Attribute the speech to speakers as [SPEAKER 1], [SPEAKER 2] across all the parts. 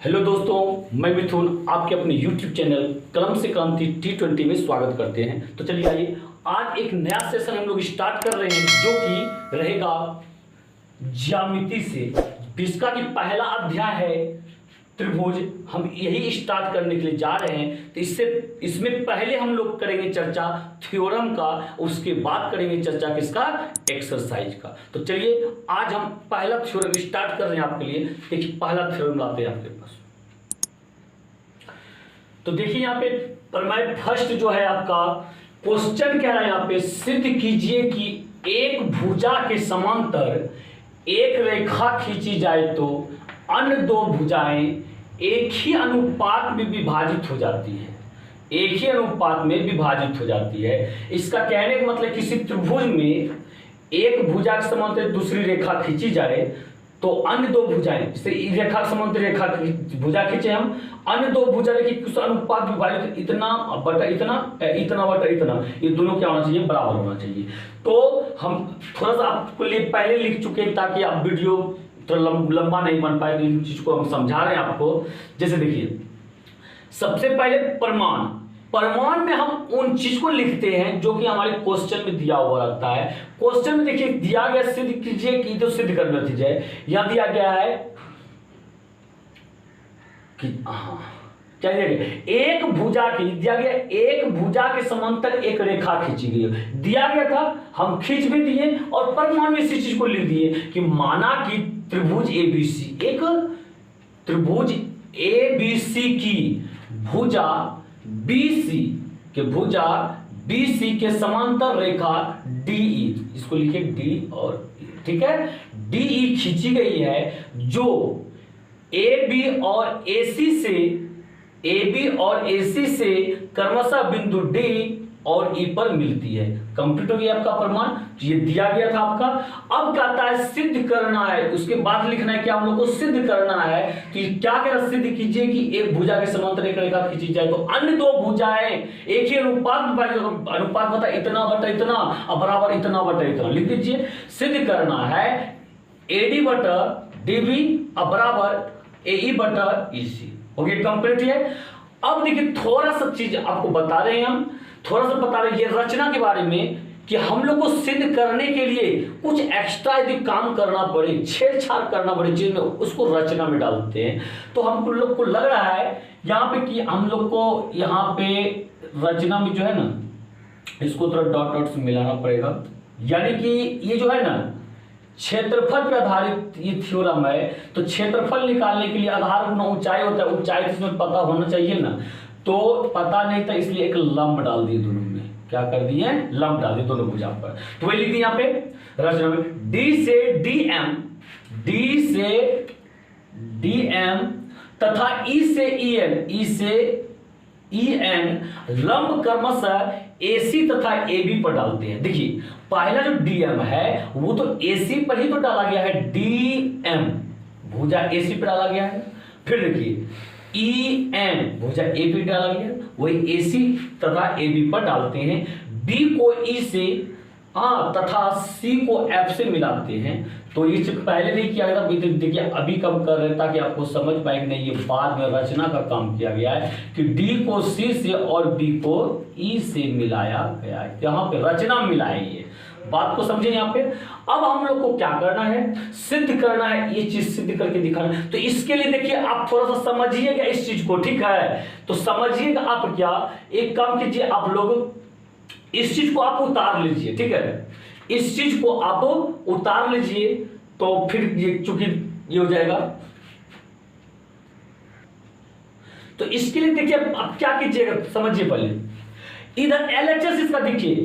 [SPEAKER 1] Hello दोस्तों, मैं मिथुन आपके अपने YouTube चैनल कलम से क्रांति T20 में स्वागत करते हैं। तो चलिए आइए, आज एक नया सेशन हम लोग स्टार्ट कर रहे हैं जो कि रहेगा ज्यामिति से, जिसका कि पहला अध्याय है त्रिभुज। हम यही स्टार्ट करने के लिए जा रहे हैं। तो इसमें पहले हम लोग करेंगे चर्चा थ्योरम का, उसके बाद करेंगे चर्चा किसका, एक्सरसाइज का। तो चलिए आज हम पहला थ्योरम स्टार्ट कर रहे हैं आपके लिए। देखिए पहला थ्योरम लाते हैं आपके पास। तो देखिए यहाँ पे प्रमेय फर्स्ट जो है आपका क्वेश्चन कह रहा है यहाँ पे, सिद्ध कीजिए कि एक भुजा के समांतर एक रेखा खींची जाए तो अन्य दो भुजाएं एक ही अनुपात में विभाजित हो जाती है। एक ही अनुपात में विभाजित हो जाती है। इसका कहने का मतलब किसी त्रिभुज में एक भुजा के समांतर दूसरी रेखा खींची जाए तो अन्य दो भुजाएं, जैसे रेखा समांतर रेखा भुजा खींचे हम, अन्य दो भुजा देखिए कुछ अनुपात विभाजित, इतना बटा इतना, इतना बटा इतना, ये दोनों क्या होना चाहिए, बराबर होना चाहिए। तो हम थोड़ा सा आपको लिए पहले लिख चुके हैं ताकि आप वीडियो तो लंबा नहीं बन पाए, तो इन चीज को हम समझा रहे हैं आपको। जैसे देखिए सबसे पहले परमाण में हम उन चीज को लिखते हैं जो कि हमारे क्वेश्चन में दिया हुआ रहता है। क्वेश्चन में देखिए दिया गया सिद्ध कीजिए कि, तो सिद्ध करना चाहिए। यहां दिया गया है कि क्या दिया गया, एक भुजा की दिया गया, एक भुजा के समांतर एक रेखा खींची गई दिया गया था, हम खींच भी दिए और परमाणु में इसी चीज को लिख दिए कि माना कि त्रिभुज एबीसी, एक त्रिभुज एबीसी की भुजा बीसी के समांतर रेखा डीई, इसको लिखे डी और ई, ठीक है, डीई खींची गई है जो AB और AC से क्रमशः बिंदु D और E पर मिलती है। कंप्लीट हो गया आपका प्रमाण, ये दिया गया था आपका। अब कहता है सिद्ध करना है, उसके बाद लिखना है कि हम लोग को सिद्ध करना है। तो क्या कहना, सिद्ध कीजिए कि एक भुजा के समांतर एक रेखा खींची जाए तो अन्य दो भुजाएं एक ही अनुपात बता इतना बटा इतना और बराबर इतना बटा इतना लिख दीजिए। सिद्ध करना है AD बटा DB और बराबर AE बटा EC। हो गया कंप्लीट है। अब देखिए थोड़ा सा चीज आपको बता रहे हैं, हम थोड़ा सा बता रहे हैं ये रचना के बारे में कि हम लोग को सिद्ध करने के लिए कुछ एक्स्ट्रा यदि काम करना पड़े, छेड़छाड़ करना पड़े चीज में, उसको रचना में डालते हैं। तो हम लोग को लग रहा है यहाँ पे कि हम लोग को यहाँ पे रचना में जो है ना, इसको थोड़ा डॉट डॉट से मिलाना पड़ेगा। यानी कि ये जो है ना क्षेत्रफल पे आधारित ये थ्योरम है। तो क्षेत्रफल निकालने के लिए आधार गुना ऊंचाई होता है, ऊंचाई इसमें पता होना चाहिए ना, तो पता नहीं था इसलिए एक लंब डाल दिए दोनों में। क्या कर दिए, लंब डाल दिए दोनों भुजा पर। तो वही लिख दिए यहाँ पे रचना में, डी से DM तथा ई से EN लंब क्रमशः AC तथा AB पर डालते हैं। देखिए पहला जो DM है वो तो AC पर ही तो डाला गया है, DM भुजा AC पर डाला गया है। फिर देखिए EN भुजा AB डाला गया, वही AC तथा AB पर डालते हैं। B को E से तथा C को F से मिलाते हैं। तो ये पहले नहीं किया गया था, देखिए अभी कम कर रहे हैं ताकि आपको समझ पाए कि नहीं, ये बाद में रचना का काम किया गया है कि D को C से और B को E से मिलाया गया है। यहाँ पे रचना मिलाए, ये बात को समझे यहाँ पे। अब हम लोग को क्या करना है, सिद्ध करना है, ये चीज सिद्ध करके दिखाना है। तो इसके लिए देखिए आप थोड़ा सा समझिएगा इस चीज को, ठीक है। तो समझिएगा आप, क्या एक काम कीजिए, आप लोग इस चीज को आप उतार लीजिए, ठीक है, इस चीज को आप उतार लीजिए। तो फिर ये चूंकि ये हो जाएगा, तो इसके लिए देखिए आप क्या कीजिएगा, समझिए पहले। इधर LHS इसका देखिए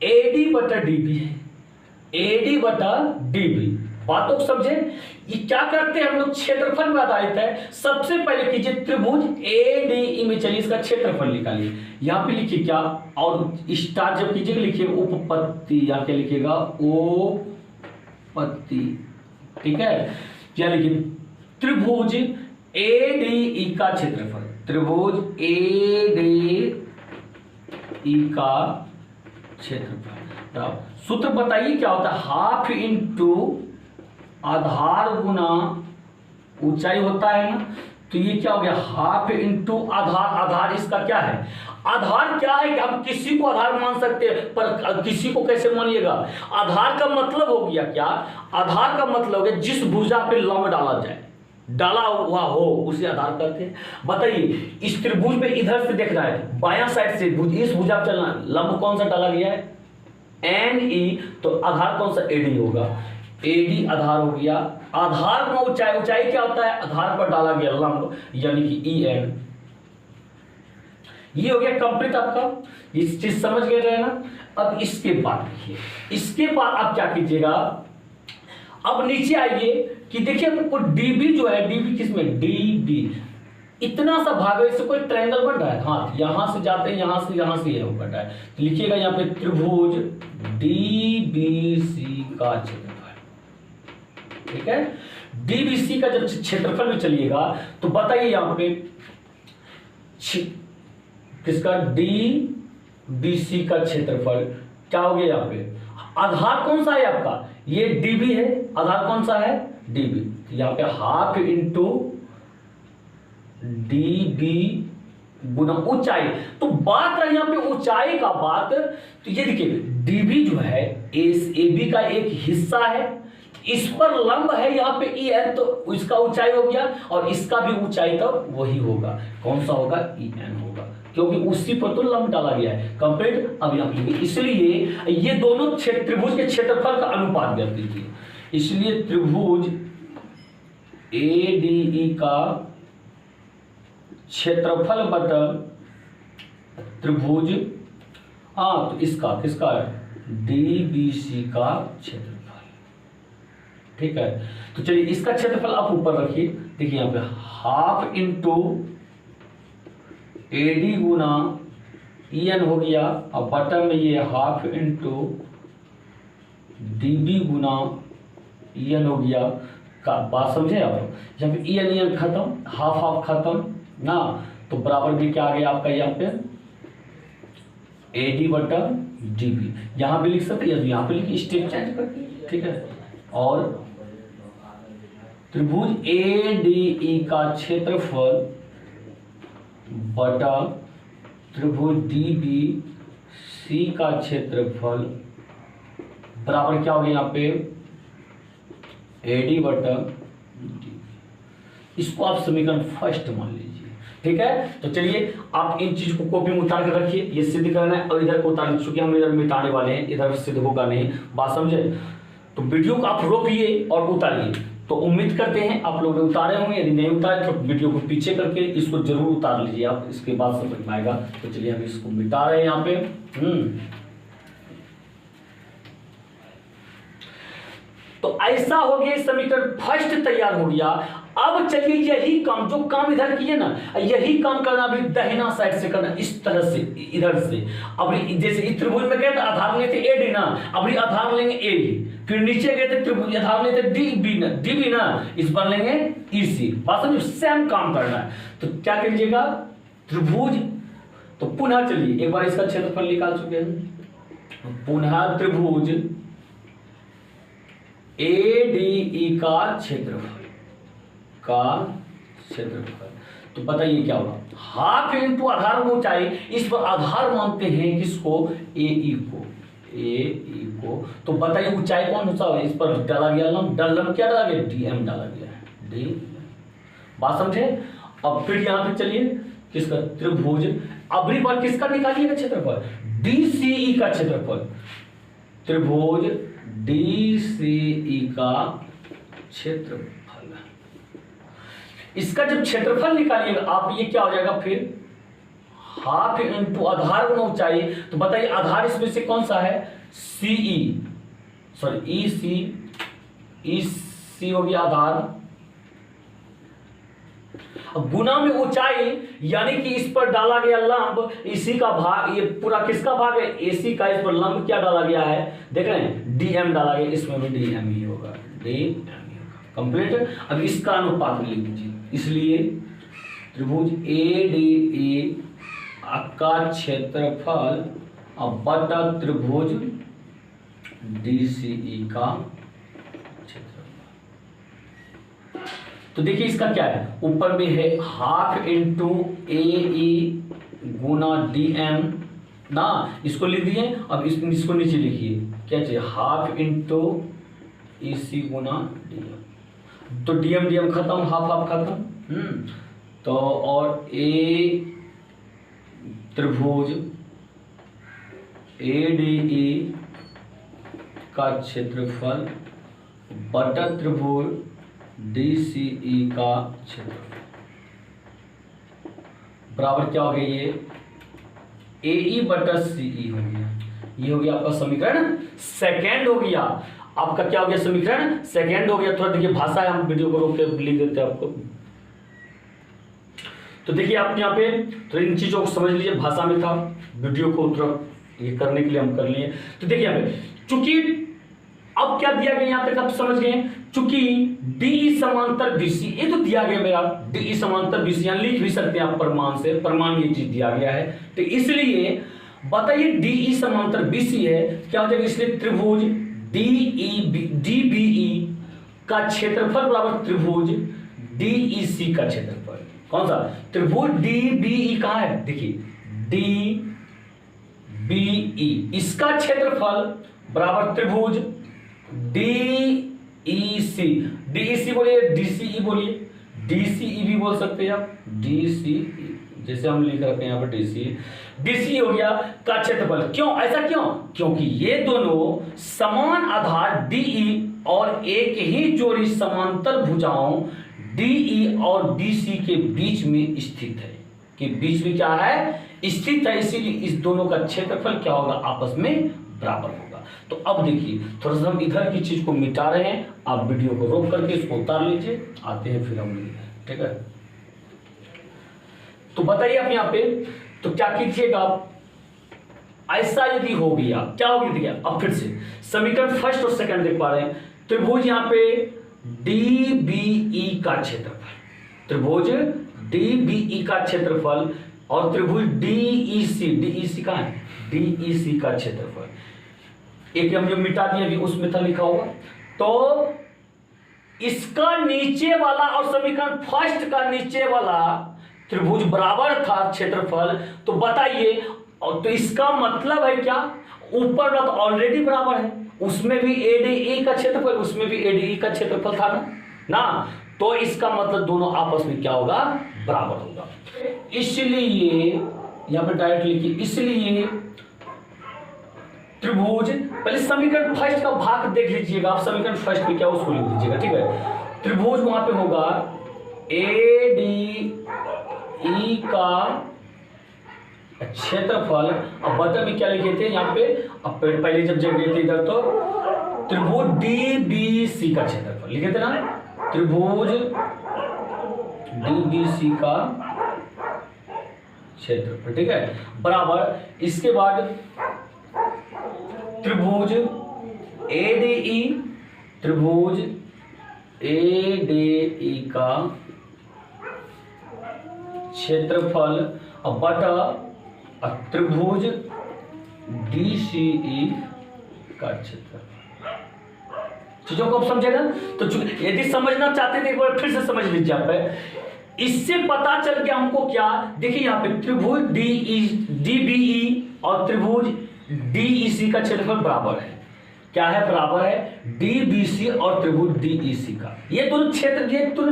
[SPEAKER 1] AD बटा DB है, AD बटा DB, बातों को समझे। ये क्या करते हैं हम लोग, क्षेत्रफल पर आधारित है। सबसे पहले कीजिए त्रिभुज ADE में, चलिए इसका क्षेत्रफल निकालिए। यहाँ पे लिखिए क्या, और स्टार्ट जब कीजिएगा लिखिए उपपत्ति, यहाँ क्या लिखिएगा, उपपत्ति, ठीक है। क्या लिखिए, त्रिभुज ADE का क्षेत्रफल, त्रिभुज ADE का क्षेत्रफल। सूत्र बताइए क्या होता है, हाफ इंटू आधार गुना ऊंचाई होता है ना। तो ये क्या हो गया, हाफ इंटू आधार। आधार इसका क्या है, आधार क्या है कि हम किसी को आधार मान सकते हैं, पर किसी को कैसे मानिएगा। आधार का मतलब हो गया क्या, आधार का मतलब हो गया जिस भुजा पे लंब डाला जाए, डाला हुआ हो उसे आधार कहते हैं। बताइए इस त्रिभुज में इधर से देख रहा है, बायां साइड से इस भुजा पर चलना, लंब कौन सा डाला गया है, NE, तो आधार कौन सा, AD होगा। AD आधार हो गया। आधार में ऊंचाई, ऊंचाई क्या होता है, आधार पर डाला गया लंब, यानी कि EN। ये हो गया कंप्लीट आपका, इस चीज समझ गए रहे ना। अब इसके बाद देखिए, इसके बाद आप क्या कीजिएगा, अब नीचे आइए कि देखिए आपको DB जो है, DB किसमें, DB इतना सा भाग है, इससे कोई ट्रायंगल बन रहा है, हाँ यहां से जाते हैं, यहां से ये बन रहा है, तो लिखिएगा यहाँ पे त्रिभुज DBC का क्षेत्रफल, ठीक है। DBC का जब क्षेत्रफल में चलिएगा तो बताइए यहाँ पे किसका, DBC का क्षेत्रफल क्या हो गया, यहाँ पे आधार कौन सा है आपका, ये DB है, आधार कौन सा है, DB, यहाँ पे हाफ इंटू DB गुना ऊंचाई। तो बात रही यहाँ पे ऊंचाई का बात, तो ये देखिए DB जो है AB का एक हिस्सा है, इस पर लंब है यहाँ पे EN, तो इसका ऊंचाई हो गया, और इसका भी ऊंचाई तो वही होगा, कौन सा होगा, EN होगा, क्योंकि उसी पर तो लंब डाला गया है। कंप्लीट। अब यहाँ पे इसलिए ये दोनों त्रिभुज के क्षेत्रफल का अनुपात कर दीजिए, इसलिए त्रिभुज ADE का क्षेत्रफल बटन त्रिभुज, हाँ तो इसका किसका है, DBC का क्षेत्रफल, ठीक है। तो चलिए इसका क्षेत्रफल आप ऊपर रखिए, देखिए यहाँ पे हाफ इंटू AD गुना EN हो गया, और बटन में ये हाफ इंटू DB गुना EN हो गया। का बात समझे आप, जब EN खत्म, हाफ हाफ खत्म ना, तो बराबर में क्या आ गया आपका, यहाँ पे AD बटा DB, यहाँ भी लिख सकते हैं, यहाँ पे लिखिए स्टेप चेंज करके, ठीक है। और त्रिभुज ADE का क्षेत्रफल बटा त्रिभुज DBC का क्षेत्रफल बराबर क्या हो गया, यहाँ पे AD बटा DB। इसको आप समीकरण फर्स्ट मान लीजिए, ठीक है। तो चलिए आप इन चीज को कॉपी में उतार कर रखिए, ये सिद्ध करना है, और इधर को उतार, चूंकि हम इधर मिटाने वाले हैं, इधर सिद्ध होगा नहीं, बात समझे। तो वीडियो को आप रोकिए और उतारिए। तो उम्मीद करते हैं आप लोग उतारे होंगे, यदि नहीं उतारे तो वीडियो को पीछे करके इसको जरूर उतार लीजिए आप, इसके बाद समझ में आएगा। तो चलिए हम इसको मिटा रहे हैं यहाँ पे। तो ऐसा हो गया, समीकरण फर्स्ट तैयार हो गया। अब चलिए यही काम, जो काम इधर किए ना, यही काम करना अभी दाहिना साइड से करना, इस तरह से, इधर से। अब जैसे इस त्रिभुज में गए थे, आधार लेते AD ना, अभी आधार लेंगे AD, फिर नीचे गए थे त्रिभुज, आधार लेते DB ना, इस बार लेंगे EC। बात समझो, सेम काम करना है। तो क्या कीजिएगा, त्रिभुज, तो पुनः चलिए एक बार इसका क्षेत्रफल निकाल चुके हैं, पुनः त्रिभुज ADE का क्षेत्रफल तो बताइए क्या होगा, हाफ इंटू आधार ऊंचाई, इस पर आधार मानते हैं किसको, AE को। तो बताइए ऊंचाई कौन सा है, इस पर डाला गया लंब क्या डाला गया, DM डाला गया है, D। बात समझे। अब फिर यहां पे चलिए किसका, त्रिभुज, अगली बार किसका निकालिएगा क्षेत्रफल, DCE का क्षेत्रफल, त्रिभुज DCE का क्षेत्रफल। इसका जब क्षेत्रफल निकालिएगा आप, ये क्या हो जाएगा फिर, हाफ इंटू आधार गुना ऊंचाई। तो बताइए आधार इसमें से कौन सा है, EC हो गया आधार, गुना में ऊंचाई, यानी कि इस पर डाला गया लंब, इसी का भाग, ये पूरा किसका भाग है, AC का, इस पर लंब क्या डाला गया है, देख रहे हैं DM डाला गया, इसमें भी DM ही होगा, कंप्लीट। अब इसका अनुपात लिख दीजिए, इसलिए त्रिभुज ADE का क्षेत्रफल अब बटा त्रिभुज DCE का क्षेत्रफल। तो देखिए इसका क्या है, ऊपर में है हाफ इंटू ए ई गुना डी एम ना, इसको लिख दिए। अब इसको नीचे लिखिए, क्या चाहिए, हाफ इंटू ई सी गुना डी एम। तो डी एम खत्म, हाफ हाफ खत्म। तो और ए त्रिभुज ए डी ई का क्षेत्रफल बटा त्रिभुज डी सी ई का क्षेत्रफल बराबर क्या हो गया, ये ए ई बटा सी ई हो गया। ये हो गया आपका समीकरण सेकेंड हो गया। आपका क्या हो गया, समीकरण सेकेंड हो गया। थोड़ा देखिए भाषा है, हम वीडियो को रोक के लिख देते हैं आपको। तो देखिए आप यहाँ पे थोड़ी इन चीजों को समझ लीजिए, भाषा में था, वीडियो को थोड़ा ये करने के लिए हम कर लिए। तो देखिए यहाँ पे चूंकि अब क्या दिया गया यहां तक आप समझ गए, चूंकि डी समांतर बीसी, ये तो दिया गया मेरा डी समांतर बीसी, यहां लिख भी सकते हैं आप प्रमाण से, प्रमाण ये चीज दिया गया है। तो इसलिए बताइए डी समांतर बीसी है, क्या हो जाएगा, इसलिए त्रिभुज डी बी ई का क्षेत्रफल बराबर त्रिभुज डी ई सी का क्षेत्रफल। कौन सा त्रिभुज डी बी ई कहां है, देखिए डी बी ई, इसका क्षेत्रफल बराबर त्रिभुज डी ई सी बोलिए, डी सी ई बोलिए, डी सी ई भी बोल सकते हैं आप, डी सी ई, जैसे हम लिख रखे हैं यहाँ पर डी सी हो गया का क्षेत्रफल। क्यों ऐसा, क्यों, क्योंकि ये दोनों समान आधार डी ई और एक ही जोड़ी समांतर भुजाओं डी ई और डी सी के बीच में स्थित है, के बीच में क्या है, स्थित है। इसीलिए इस दोनों का क्षेत्रफल क्या होगा, आपस में बराबर होगा। तो अब देखिए थोड़ा सा हम इधर की चीज को मिटा रहे हैं, आप वीडियो को रोक करके इसको उतार लीजिए, आते हैं फिर हम ठीक है। तो बताइए आप यहाँ पे, तो क्या कीजिएगा आप, ऐसा यदि हो गया क्या हो गया, देखिए अब फिर से समीकरण फर्स्ट और सेकंड देख पा रहे हैं। त्रिभुज यहाँ पे डी बी ई का क्षेत्रफल, त्रिभुज डी बी ई का क्षेत्रफल और त्रिभुज डी ई सी का है, डी ई सी का क्षेत्रफल, एक हम जो मिटा दिया अभी उसमें था लिखा होगा। तो इसका नीचे वाला और समीकरण फर्स्ट का नीचे वाला त्रिभुज बराबर था क्षेत्रफल, तो बताइए, और तो इसका मतलब है क्या, ऊपर वाला तो ऑलरेडी बराबर है, उसमें भी एडीई का क्षेत्रफल, उसमें भी एडीई का क्षेत्रफल था ना, तो इसका मतलब दोनों आपस में क्या होगा, बराबर होगा। इसलिए यहां पर डायरेक्ट लिखिए, इसलिए त्रिभुज, पहले समीकरण फर्स्ट का भाग देख लीजिएगा आप, समीकरण फर्स्ट में क्या उसको लिख दीजिएगा, ठीक है। त्रिभुज वहां पे होगा ए डी ई का क्षेत्रफल, अब बटन में क्या लिखे थे यहाँ पे, अब पहले जब गए थे इधर तो त्रिभुज डी बी सी का क्षेत्रफल लिखे थे ना, त्रिभुज डी बी सी का क्षेत्रफल, ठीक है, बराबर इसके बाद त्रिभुज एडीई, त्रिभुज एडीई का क्षेत्रफल और बटा त्रिभुज डीसीई का क्षेत्रफल। चीजों को आप समझे ना, तो यदि समझना चाहते थे एक बार फिर से समझ लीजिए आप। इससे पता चल गया हमको क्या, देखिए यहाँ पे त्रिभुज डीबीई और त्रिभुज डीईसी का क्षेत्रफल बराबर है, क्या है, बराबर है डीबीसी और त्रिभुज डीईसी का, ये दोनों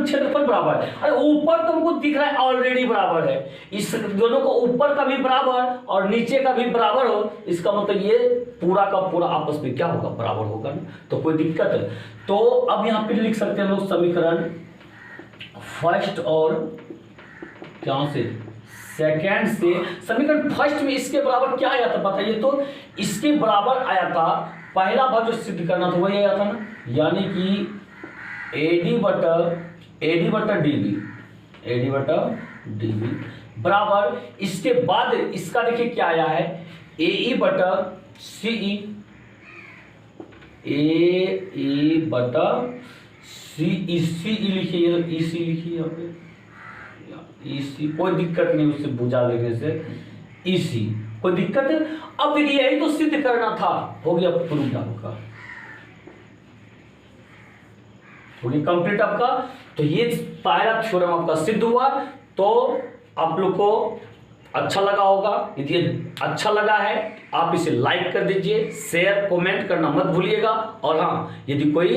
[SPEAKER 1] क्षेत्रफल बराबर है। अरे ऊपर तुमको दिख रहा है ऑलरेडी बराबर है, इस दोनों को ऊपर का भी बराबर और नीचे का भी बराबर हो, इसका मतलब ये पूरा का पूरा आपस में क्या होगा, बराबर होगा ना, तो कोई दिक्कत है। तो अब यहाँ पे लिख सकते हैं हम लोग समीकरण फर्स्ट और क्या से सेकेंड से, समीकरण फर्स्ट में इसके बराबर क्या आया था बताइए, तो इसके बराबर आया था, पहला भाग जो सिद्ध करना था वही आया था ना, यानी कि एडी बटा डीबी बराबर, इसके बाद इसका देखिए क्या आया है, एई बटा सीई, एई बटा सीई, सीई लिखिए, ईसी लिखिए यहाँ पे, ईसी कोई दिक्कत नहीं उससे भुजा लेने से, ईसी कोई दिक्कत है। अब देखिए यही तो सिद्ध करना था, हो गया प्रूफ आपका। हो गया कंप्लीट आपका। तो ये पहला थ्योरम आपका सिद्ध हुआ। तो आप लोग को अच्छा लगा होगा। यदि ये अच्छा लगा है आप इसे लाइक कर दीजिए, शेयर कमेंट करना मत भूलिएगा। और हाँ, यदि कोई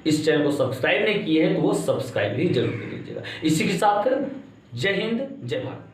[SPEAKER 1] इस चैनल को सब्सक्राइब नहीं किए है तो वो सब्सक्राइब भी जरूर कर दीजिएगा। इसी के साथ जय हिंद, जय भारत।